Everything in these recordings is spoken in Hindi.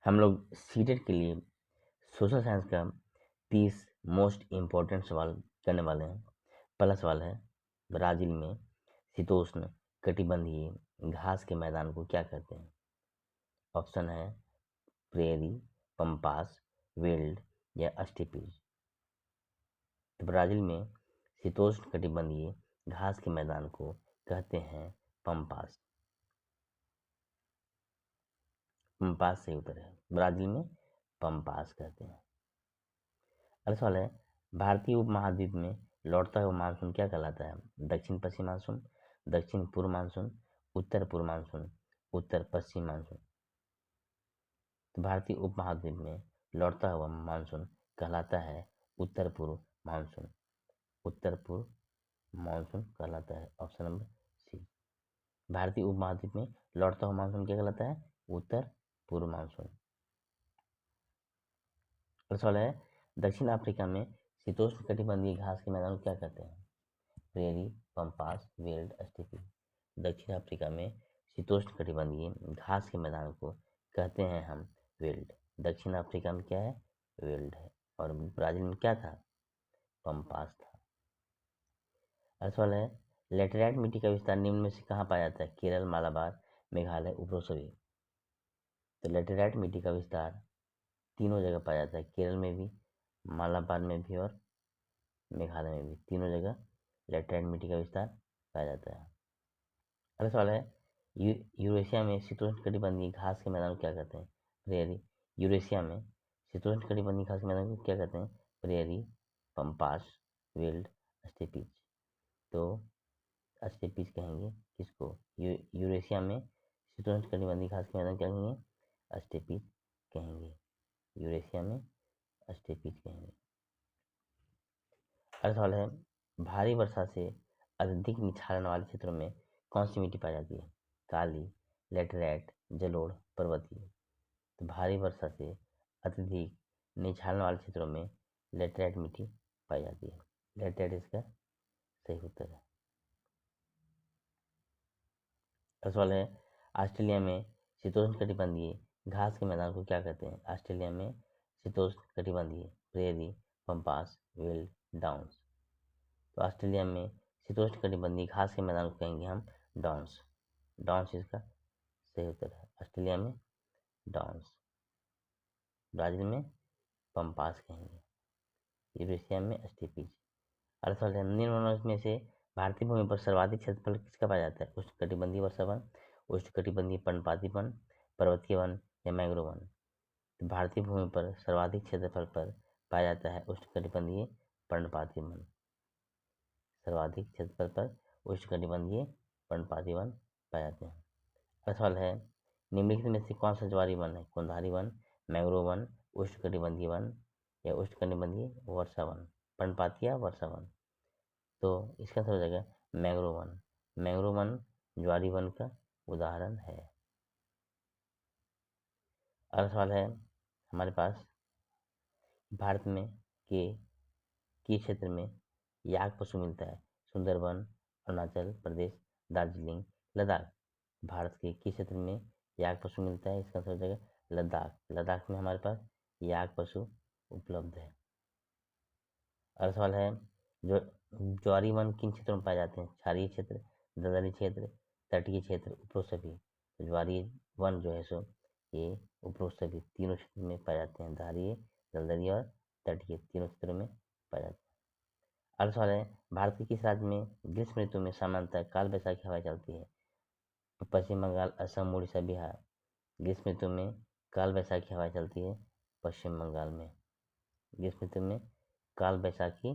हम लोग सीटेट के लिए सोशल साइंस का 30 मोस्ट इम्पोर्टेंट सवाल करने वाले हैं। पहला सवाल है, ब्राज़ील में शीतोष्ण कटिबंधीय घास के मैदान को क्या कहते हैं? ऑप्शन है प्रेरी, पम्पास, वेल्ड या स्टेपीज। तो ब्राज़ील में शीतोष्ण कटिबंधीय घास के मैदान को कहते हैं पम्पास। पम्पास सही उत्तर है, ब्राज़ील में पम्पास कहते हैं। अगला सवाल है, भारतीय उपमहाद्वीप में लौटता हुआ मानसून क्या कहलाता है? दक्षिण पश्चिम मानसून, दक्षिण पूर्व मानसून, उत्तर पूर्व मानसून, उत्तर पश्चिम मानसून। तो भारतीय उपमहाद्वीप में लौटता हुआ मानसून कहलाता है उत्तर पूर्व मानसून। उत्तर पूर्व मानसून कहलाता है, ऑप्शन नंबर सी। भारतीय उपमहाद्वीप में लौटता हुआ मानसून क्या कहलाता है? उत्तर पूर्व मानसून। अगला सवाल है, दक्षिण अफ्रीका में शीतोष्ण कटिबंधीय घास के मैदान को क्या कहते हैं? Prairie, Pampas, weld, steppe. दक्षिण अफ्रीका में शीतोष्ण कटिबंधीय घास के मैदान को कहते हैं हम वेल्ड। दक्षिण अफ्रीका में क्या है? वेल्ड है। और ब्राज़ील में क्या था? पम्पास था। अगला सवाल है, लेटेराइट मिट्टी का विस्तार निम्न में से कहाँ पाया जाता है? केरल, मालाबार, मेघालय, उपरोसवी। तो लेटेराइट मिट्टी का विस्तार तीनों जगह पाया जाता है, केरल में भी, मालाबार में भी और मेघालय में भी। तीनों जगह लेटेराइट मिट्टी का विस्तार पाया जाता है। अगला सवाल है, यूरेशिया में शीतोष्ण कटिबंधीय घास के मैदान को क्या कहते हैं? प्रेयरी। यूरेशिया में शीतोष्ण कटिबंधीय घास के मैदान को क्या कहते हैं? Prairie, pampas, veld, steppes. तो स्टेपीज कहेंगे किसको? यूरेशिया में शीतोष्ण कटिबंधीय घास के मैदान क्या कहेंगे? स्टेपीज कहेंगे। यूरेशिया में स्टेपीज कहेंगे। अगला सवाल है, भारी वर्षा से अत्यधिक निछालन वाले क्षेत्रों में कौन सी मिट्टी पाई जाती है? काली, लेटेराइट, जलोढ़, पर्वतीय। तो भारी वर्षा से अत्यधिक निछालन वाले क्षेत्रों में लेटेराइट मिट्टी पाई जाती है। लेटेराइट इसका सही उत्तर है। अगला सवाल है, ऑस्ट्रेलिया में शीतोष्ण कटिबंधीय घास के मैदान को क्या कहते हैं? ऑस्ट्रेलिया में शीतोष्ण कटिबंधीय प्रेरी, पम्पास, वेल्ड, डाउन्स। तो ऑस्ट्रेलिया में शीतोष्ण कटिबंधीय घास के मैदान को कहेंगे हम डाउन्स। डाउन्स इसका सही उत्तर है, ऑस्ट्रेलिया में डाउन्स। ब्राज़ील में पम्पास कहेंगे। यूरेशिया में स्टेपीज। अगला सवाल है, निम्न में से भारतीय भूमि पर सर्वाधिक क्षेत्रफल किसका पाया जाता है? उष्णकटिबंधीय वर्षा वन, उष्णकटिबंधीय पर्णपाती वन, पर्वतीय वन या मैंग्रोव वन। तो भारतीय भूमि पर सर्वाधिक क्षेत्रफल पर पाया जाता है उष्णकटिबंधीय पर्णपाती वन। सर्वाधिक क्षेत्रफल पर उष्णकटिबंधीय पर्णपाती वन पाए जाते हैं। अगला सवाल है, निम्नलिखित में से कौन सा ज्वारी वन है? कुंधारी वन, मैंग्रोव वन, उष्णकटिबंधीय वन या उष्णकटिबंधीय वर्षा वन, पर्णपाती या वर्षा वन। तो इसका आंसर हो जाएगा मैंग्रोव वन। मैंग्रोव वन ज्वारी वन का उदाहरण है। अगला सवाल है हमारे पास, भारत में के क्षेत्र में याक पशु मिलता है? सुंदरबन, अरुणाचल प्रदेश, दार्जिलिंग, लद्दाख। भारत के किस क्षेत्र में याक पशु मिलता है? इसका आंसर हो जाएगा लद्दाख। लद्दाख में हमारे पास याक पशु उपलब्ध है। अगला सवाल है, जो ज्वारी वन किन क्षेत्रों में पाए जाते हैं? क्षारीय क्षेत्र, दलदली क्षेत्र, तटीय क्षेत्र, उपरोत्सवी। तो ज्वारी वन जो है सो ये उपरोत्सवी तीनों क्षेत्र में पाए जाते हैं। धारीय, दलदली और तटीय तीनों क्षेत्रों में पाए जाते हैं। अगला सवाल है, भारत के किस राज्य में ग्रीष्म ऋतु में सामान्यतः काल बैसाखी हवाएं चलती है? पश्चिम बंगाल, असम, उड़ीसा, बिहार। ग्रीष्म ऋतु में काल बैसाखी हवाएं चलती है पश्चिम बंगाल में। ग्रीष्म ऋतु में काल बैसाखी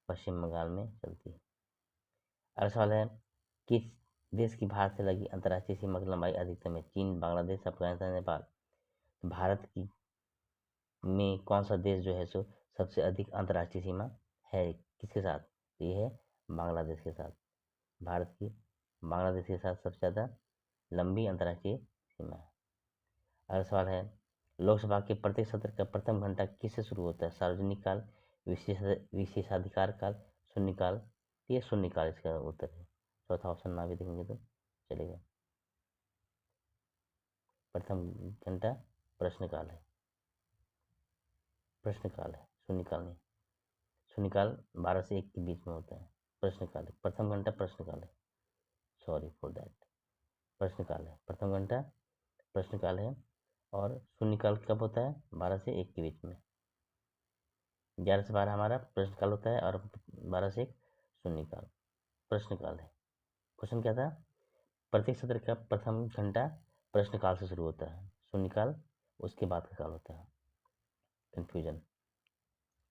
पश्चिम बंगाल में चलती है। अगला सवाल है, किस देश की भारत से लगी अंतर्राष्ट्रीय सीमा की लंबाई अधिकतम है? चीन, बांग्लादेश, अफगानिस्तान, नेपाल। भारत की में कौन सा देश जो है सो सबसे अधिक अंतर्राष्ट्रीय सीमा है किसके साथ? तो ये है बांग्लादेश के साथ। भारत की बांग्लादेश के साथ सबसे ज़्यादा लंबी अंतर्राष्ट्रीय सीमा है। अगला सवाल है, लोकसभा के प्रत्येक सत्र का प्रथम घंटा किससे शुरू होता है? सार्वजनिक काल, विशेषाधिकार काल, शून्यकाल। तो ये शून्यकाल इसका उत्तर है। चौथा ऑप्शन ना भी देखेंगे तो चलेगा। प्रथम घंटा प्रश्नकाल है, प्रश्नकाल है, शून्यकाल नहीं। शून्यकाल 12 से 1 के बीच में होता है। प्रश्नकाल है, प्रथम घंटा प्रश्नकाल है, सॉरी फॉर दैट। प्रश्नकाल है, प्रथम घंटा प्रश्नकाल है। और शून्यकाल कब होता है? 12 से 1 के बीच में। 11 से 12 हमारा प्रश्नकाल होता है और 12 से 1 शून्यकाल, प्रश्नकाल है। क्वेश्चन क्या था? प्रत्येक सत्र का प्रथम घंटा प्रश्नकाल से शुरू होता है, शून्यकाल उसके बाद का काल होता है। कंफ्यूजन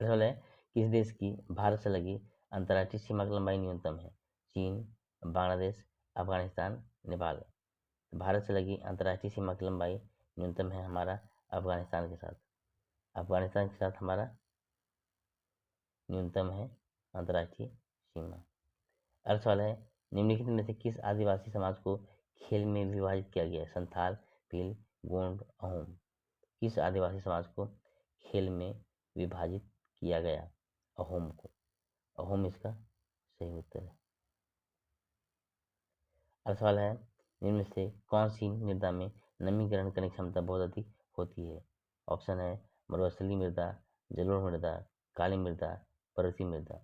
सवाल है, किस देश की भारत से लगी अंतर्राष्ट्रीय सीमा की लंबाई न्यूनतम है? चीन, बांग्लादेश, अफगानिस्तान, नेपाल। भारत से लगी अंतर्राष्ट्रीय सीमा की लंबाई न्यूनतम है हमारा अफगानिस्तान के साथ। अफगानिस्तान के साथ हमारा न्यूनतम है अंतर्राष्ट्रीय सीमा। अगला सवाल है, निम्नलिखित में से किस आदिवासी समाज को खेल में विभाजित किया गया है? संथाल, भील, गोंड, अहोम। किस आदिवासी समाज को खेल में विभाजित किया गया? अहोम को। अहोम इसका सही उत्तर है। अगला सवाल है, इनमें से कौन सी मृदा में नमी ग्रहण करने की क्षमता बहुत अधिक होती है? ऑप्शन है मरुस्थलीय मृदा, जलोढ़ मृदा, काली मृदा, पर्वतीय मृदा।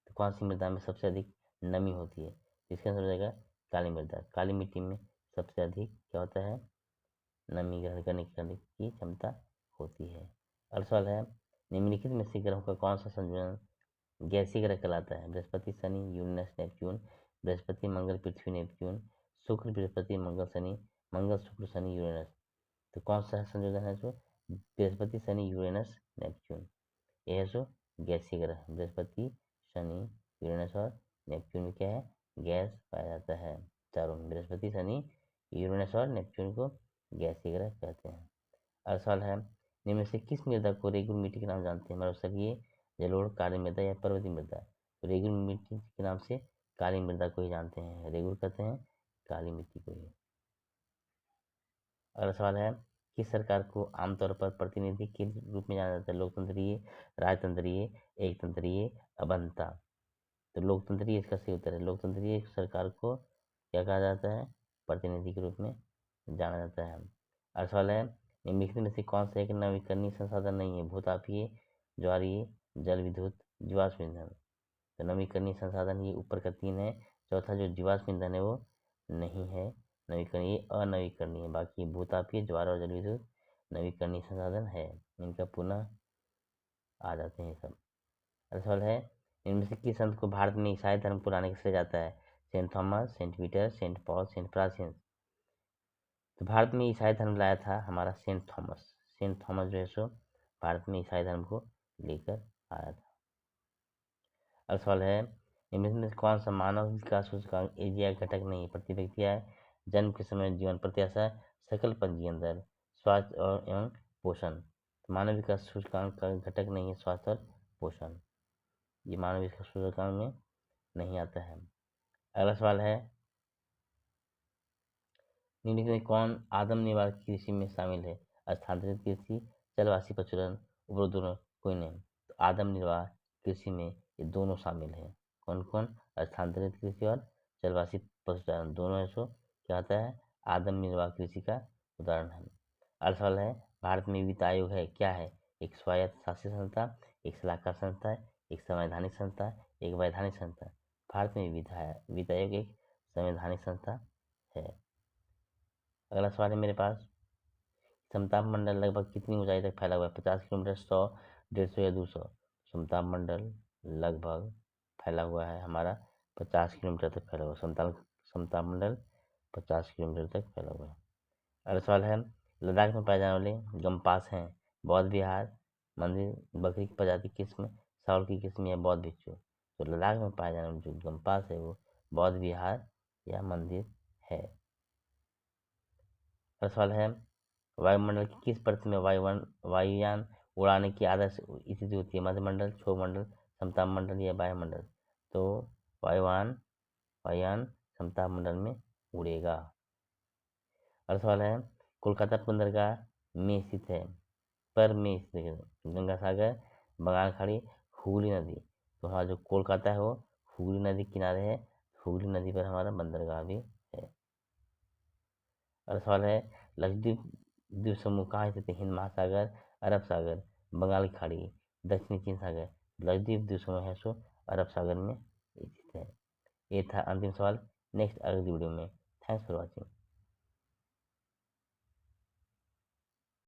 तो कौन सी मृदा में सबसे अधिक नमी होती है? इसका आंसर हो जाएगा काली मृदा। काली मिट्टी में सबसे अधिक क्या होता है? नमी ग्रहण करने की क्षमता होती है। अगला सवाल है, निम्नलिखित में से ग्रहों का कौन सा संयोजन गैसीय ग्रह कहलाता है? बृहस्पति, शनि, यूरेनस, नेपच्यून। बृहस्पति, मंगल, पृथ्वी, नेपच्यून। शुक्र, बृहस्पति, मंगल, शनि। मंगल, शुक्र, शनि, यूरेनस। तो कौन सा संयोजन है जो बृहस्पति, शनि, यूरेनस, नेपच्यून? यह है जो गैसीय ग्रह। बृहस्पति, शनि, यूरेनस और नेपच्यून में क्या है? गैस पाया जाता है। चारों में बृहस्पति, शनि, यूरेनस और नेपच्यून को गैसीय ग्रह कहते हैं। अगला सवाल है, निम्न से किस मृदा को रेगुल मिट्टी के नाम जानते हैं? मरुस्थलीय, जलोढ़, काली मृदा या पर्वतीय मृदा? तो रेगुल मिट्टी के नाम से काली मृदा को ही जानते हैं, रेगुल कहते हैं काली मिट्टी को ही। अगला सवाल है, किस सरकार को आमतौर पर प्रतिनिधि के रूप में जाना जाता है? लोकतंत्रीय, राजतंत्रीय, एकतंत्रीय, अबंता। तो लोकतंत्रीय इसका सही उत्तर है। लोकतंत्रीय सरकार को क्या कहा जाता है? प्रतिनिधि के रूप में जाना जाता है। अगला सवाल है, निम्नलिखित में से कौन सा एक नवीकरणीय संसाधन नहीं है? भूतापीय, ज्वारीय, जल विद्युत, जीवाश्म ईंधन। तो नवीकरणीय संसाधन ये ऊपर का 3 है। चौथा जो जीवाश्म ईंधन है वो नहीं है नवीकरणीय, अनवीकरणीय। बाकी भूतापीय, ज्वार और जल विद्युत नवीकरणीय संसाधन है, इनका पुनः आ जाते हैं सब। अगला सवाल है, इनमें से किस संत को भारत में ईसाई धर्म को लाने के लिए जाता है? Saint Thomas, saint Peter, saint Paul, saint Francis. तो भारत में ईसाई धर्म लाया था हमारा सेंट थॉमस। सेंट थॉमस जो है सो भारत में ईसाई धर्म को लेकर आया था। अगला सवाल है, इनमें से कौन सा मानव विकास सूचकांक एजीआई घटक नहीं है? प्रति व्यक्ति आय, जन्म के समय जीवन प्रत्याशा, सकल पंजीयन दर, स्वास्थ्य और एवं पोषण। मानव विकास सूचकांक का घटक नहीं है स्वास्थ्य और पोषण, ये मानव विकास सूचकांक में नहीं आता है। अगला सवाल है, निम्नलिखित में कौन आदम निवारक कृषि में शामिल है? स्थानांतरित कृषि, जलवासी प्रचुरन, उपरोक्त दोनों कोई नहीं। तो आदम निर्वाह कृषि में ये दोनों शामिल है। कौन कौन? स्थानांतरित कृषि और जलवासी पशुचारण, दोनों है सो क्या होता है? आदम निर्वाह कृषि का उदाहरण है। अगला सवाल है, भारत में वित्त आयोग है क्या है? एक स्वायत्त शासी संस्था, एक सलाहकार संस्था, एक संवैधानिक संस्था, एक वैधानिक संस्था। भारत में वित्त आयोग एक संवैधानिक संस्था है। अगला सवाल है मेरे पास, समताप मंडल लगभग कितनी ऊंचाई तक फैला हुआ है? 50 किलोमीटर, 100, 150 या 200। समताप मंडल लगभग फैला हुआ है हमारा 50 किलोमीटर तक फैला हुआ। समताप मंडल 50 किलोमीटर तक फैला हुआ है। अगला सवाल है, लद्दाख में पाए जाने वाले गम्पास हैं बौद्ध विहार, मंदिर, बकरी की प्रजाति किस्म, साउल की किस्म या बौद्ध भिक्षु। तो लद्दाख में पाए जाने वाले जो गम्पास है वो बौद्ध विहार या मंदिर है। अगला सवाल है, वायुमंडल की किस परत में वायुयान उड़ाने की आदर्श स्थिति होती है? मध्यमंडल, क्षोभमंडल, समताप मंडल या वायुमंडल। तो वायुयान समताप मंडल में उड़ेगा। अगला सवाल है, कोलकाता बंदरगाह में स्थित है पर में स्थित है गंगा सागर, बंगाल खाड़ी, हुगली नदी। तो हमारा जो कोलकाता है वो हुगली नदी किनारे है, हुगली नदी पर हमारा बंदरगाह भी है। अगला सवाल है, लक्षद्वीप द्वीप समूह कहाँ स्थित है? हिंद महासागर, अरब सागर, बंगाल की खाड़ी, दक्षिणी चीन सागर। लक्षद्वीप द्वीप समूह है सो अरब सागर में स्थित है। ये था अंतिम सवाल। नेक्स्ट अगली वीडियो में। Thanks for watching.